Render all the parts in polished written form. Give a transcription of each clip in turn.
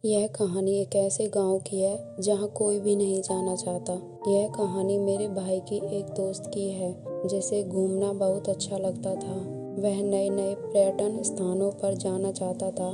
यह कहानी एक ऐसे गांव की है जहां कोई भी नहीं जाना चाहता। यह कहानी मेरे भाई की एक दोस्त की है जिसे घूमना बहुत अच्छा लगता था। वह नए नए पर्यटन स्थानों पर जाना चाहता था,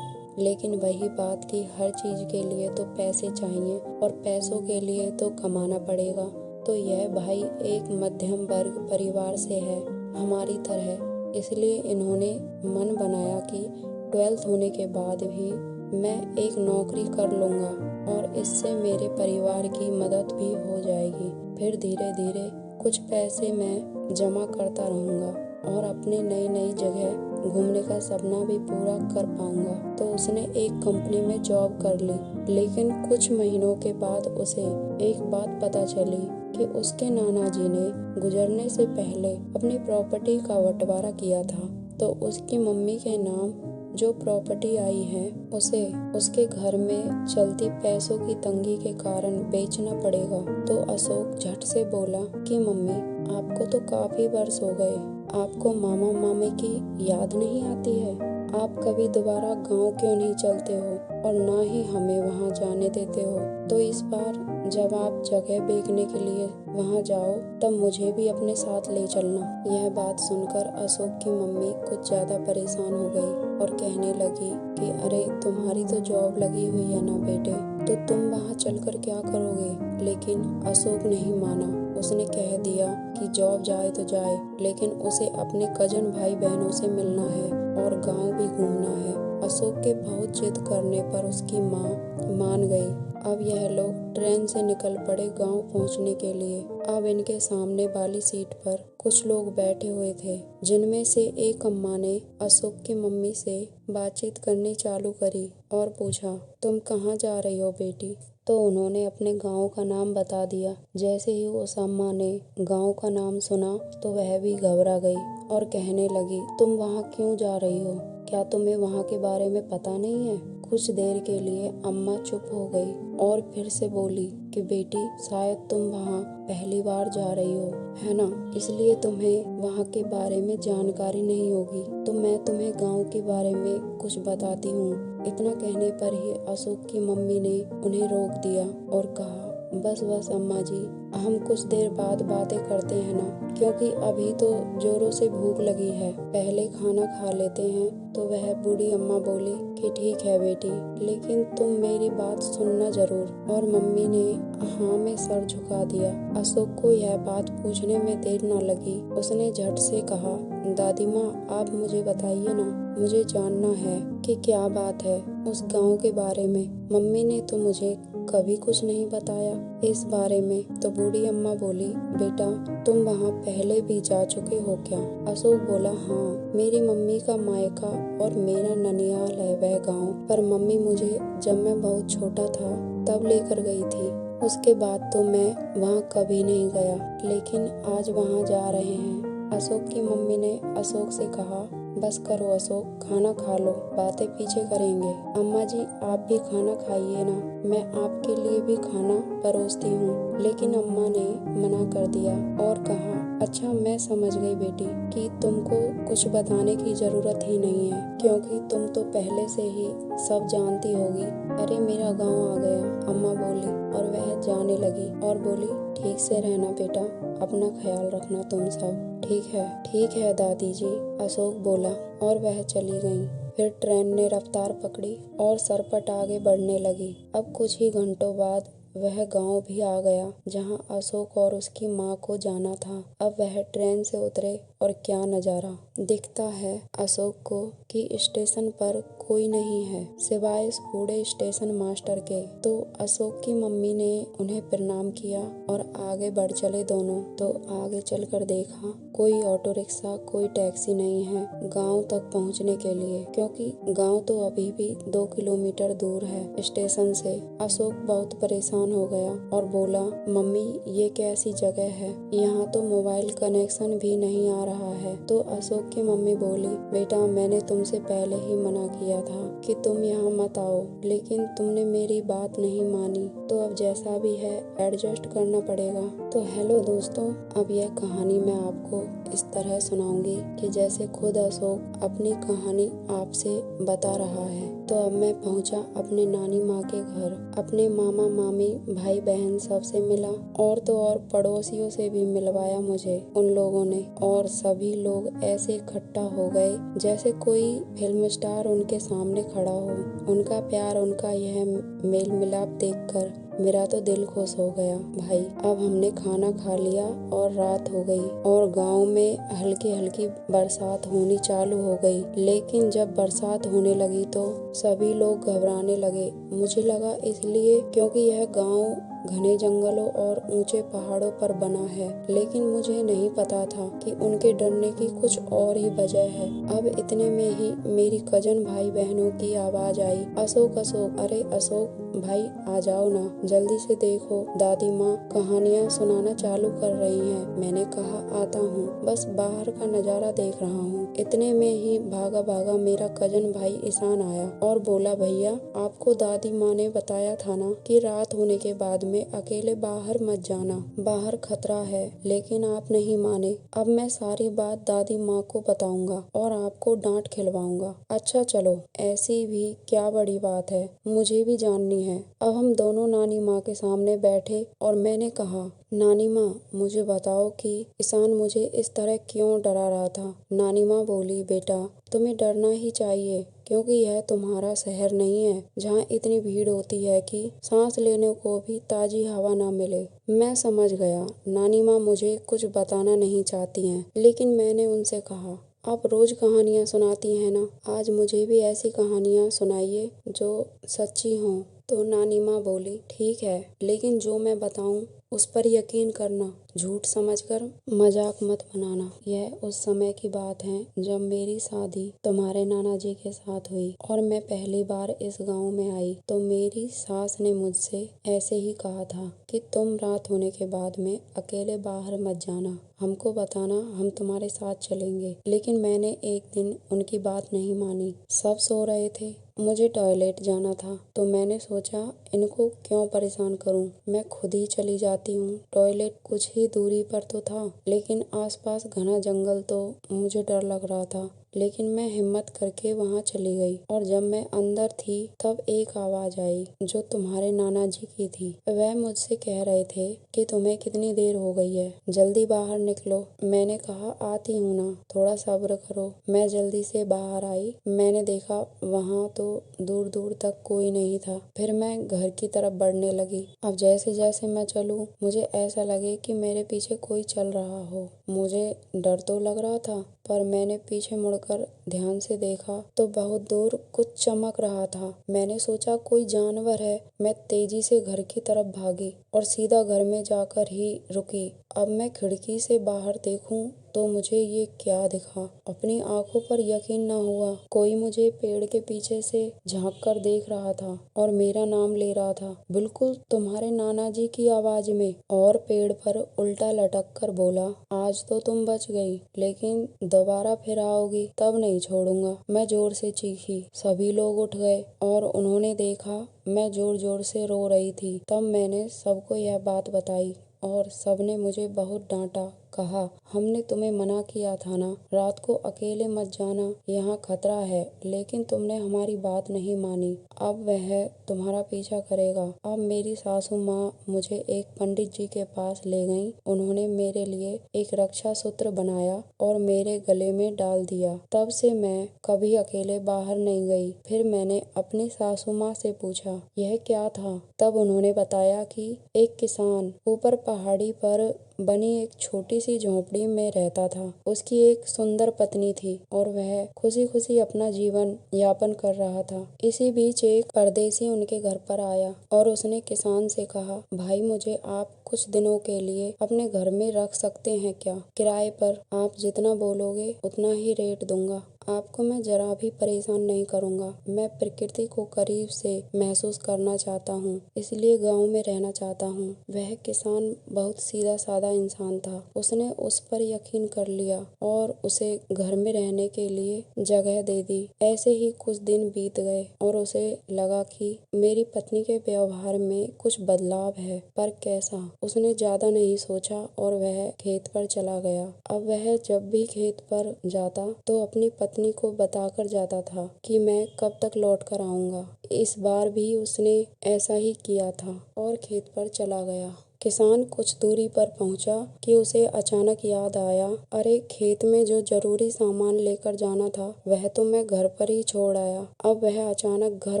लेकिन वही बात कि हर चीज़ के लिए तो पैसे चाहिए और पैसों के लिए तो कमाना पड़ेगा। तो यह भाई एक मध्यम वर्ग परिवार से है, हमारी तरह। इसलिए इन्होंने मन बनाया कि 12th होने के बाद भी मैं एक नौकरी कर लूँगा और इससे मेरे परिवार की मदद भी हो जाएगी। फिर धीरे धीरे कुछ पैसे मैं जमा करता रहूँगा और अपने नई नई जगह घूमने का सपना भी पूरा कर पाऊँगा। तो उसने एक कंपनी में जॉब कर ली, लेकिन कुछ महीनों के बाद उसे एक बात पता चली कि उसके नाना जी ने गुजरने से पहले अपनी प्रॉपर्टी का बंटवारा किया था। तो उसकी मम्मी के नाम जो प्रॉपर्टी आई है उसे उसके घर में चलती पैसों की तंगी के कारण बेचना पड़ेगा। तो अशोक झट से बोला कि मम्मी, आपको तो काफी वर्ष हो गए, आपको मामा मामी की याद नहीं आती है? आप कभी दोबारा गांव क्यों नहीं चलते हो और ना ही हमें वहां जाने देते हो? तो इस बार जब आप जगह देखने के लिए वहां जाओ तब मुझे भी अपने साथ ले चलना। यह बात सुनकर अशोक की मम्मी कुछ ज्यादा परेशान हो गई और कहने लगी कि अरे, तुम्हारी तो जॉब लगी हुई है ना बेटे, तो तुम वहाँ चलकर क्या करोगे? लेकिन अशोक नहीं माना। उसने कह दिया कि जॉब जाए तो जाए, लेकिन उसे अपने कजन भाई बहनों से मिलना है और गांव भी घूमना है। अशोक के बहुत जिद करने पर उसकी माँ मान गई। अब यह लोग ट्रेन से निकल पड़े गांव पहुंचने के लिए। अब इनके सामने वाली सीट पर कुछ लोग बैठे हुए थे, जिनमें से एक अम्मा ने अशोक की मम्मी से बातचीत करनी चालू करी और पूछा, तुम कहाँ जा रही हो बेटी? तो उन्होंने अपने गांव का नाम बता दिया। जैसे ही उस अम्मा ने गांव का नाम सुना तो वह भी घबरा गई और कहने लगी, तुम वहाँ क्यों जा रही हो? क्या तुम्हें वहाँ के बारे में पता नहीं है? कुछ देर के लिए अम्मा चुप हो गई और फिर से बोली कि बेटी, शायद तुम वहाँ पहली बार जा रही हो, है ना? इसलिए तुम्हें वहाँ के बारे में जानकारी नहीं होगी। तो मैं तुम्हें गांव के बारे में कुछ बताती हूँ। इतना कहने पर ही अशोक की मम्मी ने उन्हें रोक दिया और कहा, बस बस अम्मा जी, हम कुछ देर बाद बातें करते हैं ना, क्योंकि अभी तो जोरों से भूख लगी है, पहले खाना खा लेते हैं। तो वह बूढ़ी अम्मा बोली कि ठीक है बेटी, लेकिन तुम मेरी बात सुनना जरूर। और मम्मी ने हाँ में सर झुका दिया। अशोक को यह बात पूछने में देर न लगी। उसने झट से कहा, दादी माँ, आप मुझे बताइए ना, मुझे जानना है कि क्या बात है उस गांव के बारे में। मम्मी ने तो मुझे कभी कुछ नहीं बताया इस बारे में। तो बूढ़ी अम्मा बोली, बेटा, तुम वहाँ पहले भी जा चुके हो क्या? अशोक बोला, हाँ, मेरी मम्मी का मायका और मेरा ननियाल है वह गांव, पर मम्मी मुझे जब मैं बहुत छोटा था तब लेकर गई थी। उसके बाद तो मैं वहाँ कभी नहीं गया, लेकिन आज वहाँ जा रहे हैं। अशोक की मम्मी ने अशोक से कहा, बस करो अशोक, खाना खा लो, बातें पीछे करेंगे। अम्मा जी, आप भी खाना खाइए ना, मैं आपके लिए भी खाना परोसती हूँ। लेकिन अम्मा ने मना कर दिया और कहा, अच्छा, मैं समझ गई बेटी कि तुमको कुछ बताने की जरूरत ही नहीं है, क्योंकि तुम तो पहले से ही सब जानती होगी। अरे, मेरा गाँव आ गया, अम्मा बोली और वह जाने लगी और बोली, ठीक से रहना बेटा, अपना ख्याल रखना तुम सब। ठीक है दादी जी, अशोक बोला और वह चली गई। फिर ट्रेन ने रफ्तार पकड़ी और सरपट आगे बढ़ने लगी। अब कुछ ही घंटों बाद वह गांव भी आ गया जहां अशोक और उसकी माँ को जाना था। अब वह ट्रेन से उतरे और क्या नजारा दिखता है अशोक को कि स्टेशन पर कोई नहीं है सिवाय इस बूढ़े स्टेशन मास्टर के। तो अशोक की मम्मी ने उन्हें प्रणाम किया और आगे बढ़ चले दोनों। तो आगे चलकर देखा कोई ऑटो रिक्शा, कोई टैक्सी नहीं है गांव तक पहुंचने के लिए, क्योंकि गांव तो अभी भी 2 किलोमीटर दूर है स्टेशन से। अशोक बहुत परेशान हो गया और बोला, मम्मी, ये कैसी जगह है? यहाँ तो मोबाइल कनेक्शन भी नहीं आ रहा है। तो अशोक की मम्मी बोली, बेटा, मैंने तुमसे पहले ही मना किया था कि तुम यहाँ मत आओ, लेकिन तुमने मेरी बात नहीं मानी, तो अब जैसा भी है एडजस्ट करना पड़ेगा। तो हेलो दोस्तों, अब यह कहानी मैं आपको इस तरह सुनाऊंगी कि जैसे खुद अशोक अपनी कहानी आपसे बता रहा है। तो अब मैं पहुंचा अपने नानी माँ के घर। अपने मामा मामी भाई बहन सबसे मिला और तो और पड़ोसियों से भी मिलवाया मुझे उन लोगों ने, और सभी लोग ऐसे इकट्ठा हो गए जैसे कोई फिल्म स्टार उनके सामने खड़ा हो। उनका प्यार, उनका यह मेल मिलाप देखकर मेरा तो दिल खुश हो गया। भाई, अब हमने खाना खा लिया और रात हो गई और गांव में हल्की हल्की बरसात होनी चालू हो गई। लेकिन जब बरसात होने लगी तो सभी लोग घबराने लगे। मुझे लगा इसलिए क्योंकि यह गांव घने जंगलों और ऊंचे पहाड़ों पर बना है, लेकिन मुझे नहीं पता था कि उनके डरने की कुछ और ही वजह है। अब इतने में ही मेरी कजन भाई बहनों की आवाज आई, अशोक अशोक, अरे अशोक भाई आ जाओ ना, जल्दी से देखो दादी माँ कहानियाँ सुनाना चालू कर रही हैं। मैंने कहा आता हूँ, बस बाहर का नजारा देख रहा हूँ। इतने में ही भागा भागा मेरा कजन भाई ईशान आया और बोला, भैया आपको दादी माँ ने बताया था ना कि रात होने के बाद में अकेले बाहर मत जाना, बाहर खतरा है। लेकिन आप नहीं माने। अब मैं सारी बात दादी माँ को बताऊंगा और आपको डांट खिलवाऊंगा। अच्छा चलो, ऐसी भी क्या बड़ी बात है, मुझे भी जाननी है। अब हम दोनों नानी माँ के सामने बैठे और मैंने कहा, नानी माँ मुझे बताओ कि ईशान मुझे इस तरह क्यों डरा रहा था। नानी माँ बोली, बेटा तुम्हें डरना ही चाहिए क्योंकि यह तुम्हारा शहर नहीं है जहाँ इतनी भीड़ होती है कि सांस लेने को भी ताजी हवा ना मिले। मैं समझ गया, नानी माँ मुझे कुछ बताना नहीं चाहती हैं, लेकिन मैंने उनसे कहा, आप रोज कहानियाँ सुनाती हैं ना, आज मुझे भी ऐसी कहानियाँ सुनाइए जो सच्ची हों। तो नानी माँ बोली, ठीक है, लेकिन जो मैं बताऊं उस पर यकीन करना, झूठ समझकर मजाक मत बनाना। यह उस समय की बात है जब मेरी शादी तुम्हारे नाना जी के साथ हुई और मैं पहली बार इस गांव में आई। तो मेरी सास ने मुझसे ऐसे ही कहा था कि तुम रात होने के बाद में अकेले बाहर मत जाना, हमको बताना, हम तुम्हारे साथ चलेंगे। लेकिन मैंने एक दिन उनकी बात नहीं मानी। सब सो रहे थे, मुझे टॉयलेट जाना था, तो मैंने सोचा इनको क्यों परेशान करूं, मैं खुद ही चली जाती हूँ। टॉयलेट कुछ ही दूरी पर तो था, लेकिन आसपास घना जंगल, तो मुझे डर लग रहा था, लेकिन मैं हिम्मत करके वहाँ चली गई। और जब मैं अंदर थी तब एक आवाज आई जो तुम्हारे नाना जी की थी। वह मुझसे कह रहे थे कि तुम्हें कितनी देर हो गई है, जल्दी बाहर निकलो। मैंने कहा, आती हूँ ना, थोड़ा सब्र करो। मैं जल्दी से बाहर आई। मैंने देखा वहाँ तो दूर दूर तक कोई नहीं था। फिर मैं घर की तरफ बढ़ने लगी। अब जैसे जैसे मैं चलूं मुझे ऐसा लगे कि मेरे पीछे कोई चल रहा हो। मुझे डर तो लग रहा था, पर मैंने पीछे मुड़कर ध्यान से देखा तो बहुत दूर कुछ चमक रहा था। मैंने सोचा कोई जानवर है। मैं तेजी से घर की तरफ भागी और सीधा घर में जाकर ही रुकी। अब मैं खिड़की से बाहर देखूं तो मुझे ये क्या दिखा, अपनी आंखों पर यकीन न हुआ। कोई मुझे पेड़ के पीछे से झांक कर देख रहा था और मेरा नाम ले रहा था, बिल्कुल तुम्हारे नाना जी की आवाज में। और पेड़ पर उल्टा लटक कर बोला, आज तो तुम बच गई, लेकिन दोबारा फिर आओगी तब नहीं छोड़ूंगा। मैं जोर से चीखी। सभी लोग उठ गए और उन्होंने देखा मैं जोर जोर से रो रही थी। तब मैंने सबको यह बात बताई और सबने मुझे बहुत डांटा। कहा, हमने तुम्हें मना किया था ना, रात को अकेले मत जाना, यहाँ खतरा है, लेकिन तुमने हमारी बात नहीं मानी। अब वह तुम्हारा पीछा करेगा। अब मेरी सासू माँ मुझे एक पंडित जी के पास ले गईं। उन्होंने मेरे लिए एक रक्षा सूत्र बनाया और मेरे गले में डाल दिया। तब से मैं कभी अकेले बाहर नहीं गई। फिर मैंने अपनी सासू माँ से पूछा, यह क्या था? तब उन्होंने बताया कि एक किसान ऊपर पहाड़ी पर बनी एक छोटी सी झोंपड़ी में रहता था। उसकी एक सुंदर पत्नी थी और वह खुशी खुशी अपना जीवन यापन कर रहा था। इसी बीच एक परदेसी उनके घर पर आया और उसने किसान से कहा, भाई मुझे आप कुछ दिनों के लिए अपने घर में रख सकते हैं क्या? किराए पर। आप जितना बोलोगे उतना ही रेट दूंगा। आपको मैं जरा भी परेशान नहीं करूँगा। मैं प्रकृति को करीब से महसूस करना चाहता हूँ, इसलिए गाँव में रहना चाहता हूँ। वह किसान बहुत सीधा साधा इंसान था। उसने उस पर यकीन कर लिया और उसे घर में रहने के लिए जगह दे दी। ऐसे ही कुछ दिन बीत गए और उसे लगा कि मेरी पत्नी के व्यवहार में कुछ बदलाव है, पर कैसा? उसने ज्यादा नहीं सोचा और वह खेत पर चला गया। अब वह जब भी खेत पर जाता तो अपनी पत्नी को बताकर जाता था कि मैं कब तक लौट कर आऊंगा। इस बार भी उसने ऐसा ही किया था और खेत पर चला गया। किसान कुछ दूरी पर पहुंचा कि उसे अचानक याद आया, अरे खेत में जो जरूरी सामान लेकर जाना था वह तो मैं घर पर ही छोड़ आया। अब वह अचानक घर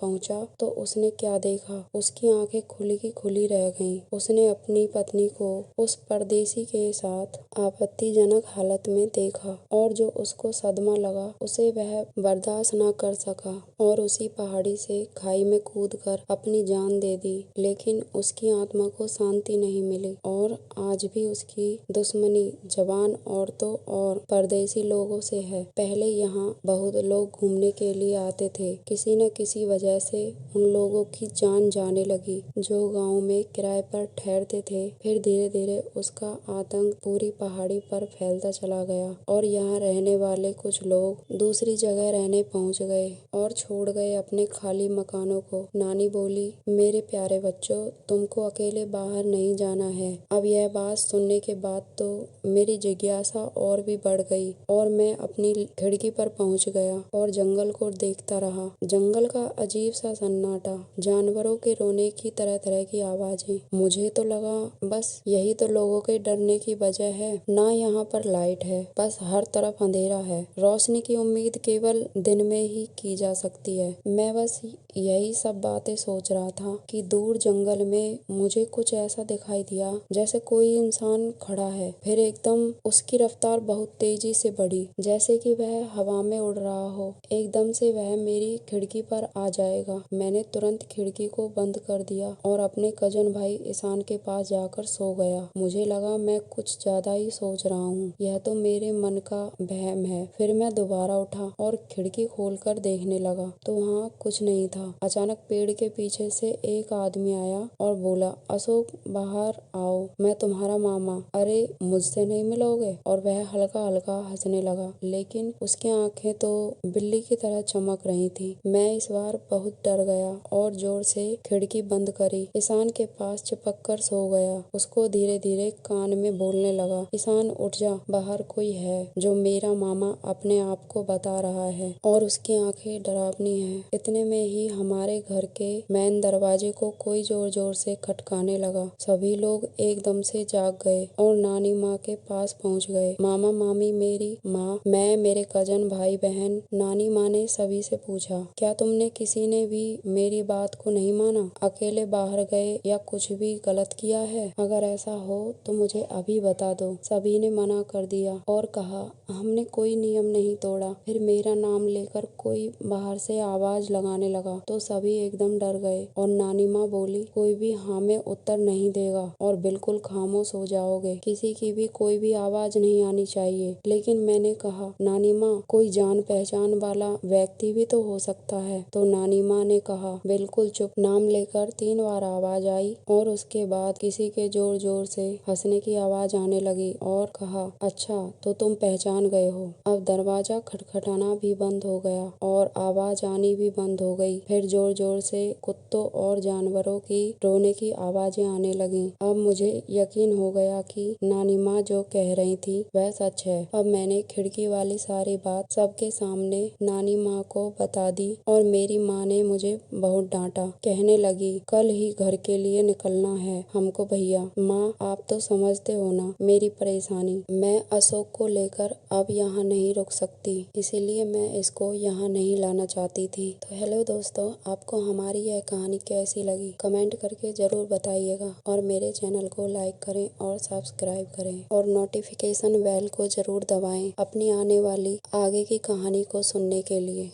पहुंचा तो उसने क्या देखा? उसकी आंखें खुली की खुली रह गईं। उसने अपनी पत्नी को उस परदेसी के साथ आपत्तिजनक हालत में देखा और जो उसको सदमा लगा उसे वह बर्दाश्त न कर सका और उसी पहाड़ी से खाई में कूदकर अपनी जान दे दी। लेकिन उसकी आत्मा को शांति नहीं मिली और आज भी उसकी दुश्मनी जवान औरतों और परदेसी लोगों से है। पहले यहाँ बहुत लोग घूमने के लिए आते थे। किसी न किसी वजह से उन लोगों की जान जाने लगी जो गांव में किराए पर ठहरते थे। फिर धीरे धीरे उसका आतंक पूरी पहाड़ी पर फैलता चला गया और यहाँ रहने वाले कुछ लोग दूसरी जगह रहने पहुँच गए और छोड़ गए अपने खाली मकानों को। नानी बोली, मेरे प्यारे बच्चों, तुमको अकेले बाहर नहीं जाना है। अब यह बात सुनने के बाद तो मेरी जिज्ञासा और भी बढ़ गई और मैं अपनी खिड़की पर पहुंच गया और जंगल को देखता रहा। जंगल का अजीब सा सन्नाटा, जानवरों के रोने की तरह तरह की आवाजें। मुझे तो लगा बस यही तो लोगों के डरने की वजह है। ना यहाँ पर लाइट है, बस हर तरफ अंधेरा है। रोशनी की उम्मीद केवल दिन में ही की जा सकती है। मैं बस यही सब बातें सोच रहा था कि दूर जंगल में मुझे कुछ ऐसा दिखाई दिया जैसे कोई इंसान खड़ा है। फिर एकदम उसकी रफ्तार बहुत तेजी से बढ़ी, जैसे कि वह हवा में उड़ रहा हो। एकदम से वह मेरी खिड़की पर आ जाएगा। मैंने तुरंत खिड़की को बंद कर दिया और अपने कजन भाई ईशान के पास जाकर सो गया। मुझे लगा मैं कुछ ज्यादा ही सोच रहा हूँ, यह तो मेरे मन का वहम है। फिर मैं दोबारा उठा और खिड़की खोलकर देखने लगा तो वहाँ कुछ नहीं था। अचानक पेड़ के पीछे से एक आदमी आया और बोला, अशोक बाहर आओ, मैं तुम्हारा मामा। अरे मुझसे नहीं मिलोगे? और वह हल्का हल्का हंसने लगा, लेकिन उसकी आंखें तो बिल्ली की तरह चमक रही थी। मैं इस बार बहुत डर गया और जोर से खिड़की बंद करी। ईशान के पास चिपक कर सो गया। उसको धीरे धीरे कान में बोलने लगा, ईशान उठ जा, बाहर कोई है जो मेरा मामा अपने आप को बता रहा है और उसकी आंखें डरावनी है। इतने में ही हमारे घर के मेन दरवाजे को कोई जोर जोर से खटकाने लगा। सभी लोग एकदम से जाग गए और नानी माँ के पास पहुँच गए। मामा मामी, मेरी माँ, मैं, मेरे कजन भाई बहन। नानी माँ ने सभी से पूछा, क्या तुमने किसी ने भी मेरी बात को नहीं माना? अकेले बाहर गए या कुछ भी गलत किया है? अगर ऐसा हो तो मुझे अभी बता दो। सभी ने मना कर दिया और कहा, हमने कोई नियम नहीं तोड़ा। फिर मेरा नाम लेकर कोई बाहर से आवाज लगाने लगा तो सभी एकदम डर गए और नानी माँ बोली, कोई भी हाँ में उत्तर नहीं देगा और बिल्कुल खामोश हो जाओगे। किसी की भी कोई भी आवाज नहीं आनी चाहिए। लेकिन मैंने कहा, नानी माँ, कोई जान पहचान वाला व्यक्ति भी तो हो सकता है। तो नानी माँ ने कहा, बिल्कुल चुप। नाम लेकर 3 बार आवाज आई और उसके बाद किसी के जोर जोर से हंसने की आवाज आने लगी और कहा, अच्छा तो तुम पहचान गए हो। अब दरवाजा खटखटाना भी बंद हो गया और आवाज आनी भी बंद हो गई। फिर जोर जोर से कुत्तों और जानवरों की रोने की आवाजें आने लगी। अब मुझे यकीन हो गया कि नानी माँ जो कह रही थी वह सच है। अब मैंने खिड़की वाली सारी बात सबके सामने नानी माँ को बता दी और मेरी माँ ने मुझे बहुत डांटा। कहने लगी, कल ही घर के लिए निकलना है हमको भैया। माँ, आप तो समझते हो ना मेरी परेशानी। मैं अशोक को लेकर अब यहाँ नहीं रुक सकती, इसीलिए मैं इसको यहाँ नहीं लाना चाहती थी। तो हेलो दोस्तों, आपको हमारी यह कहानी कैसी लगी कमेंट करके जरूर बताइएगा और मेरे चैनल को लाइक करें और सब्सक्राइब करें और नोटिफिकेशन बेल को जरूर दबाएं अपनी आने वाली आगे की कहानी को सुनने के लिए।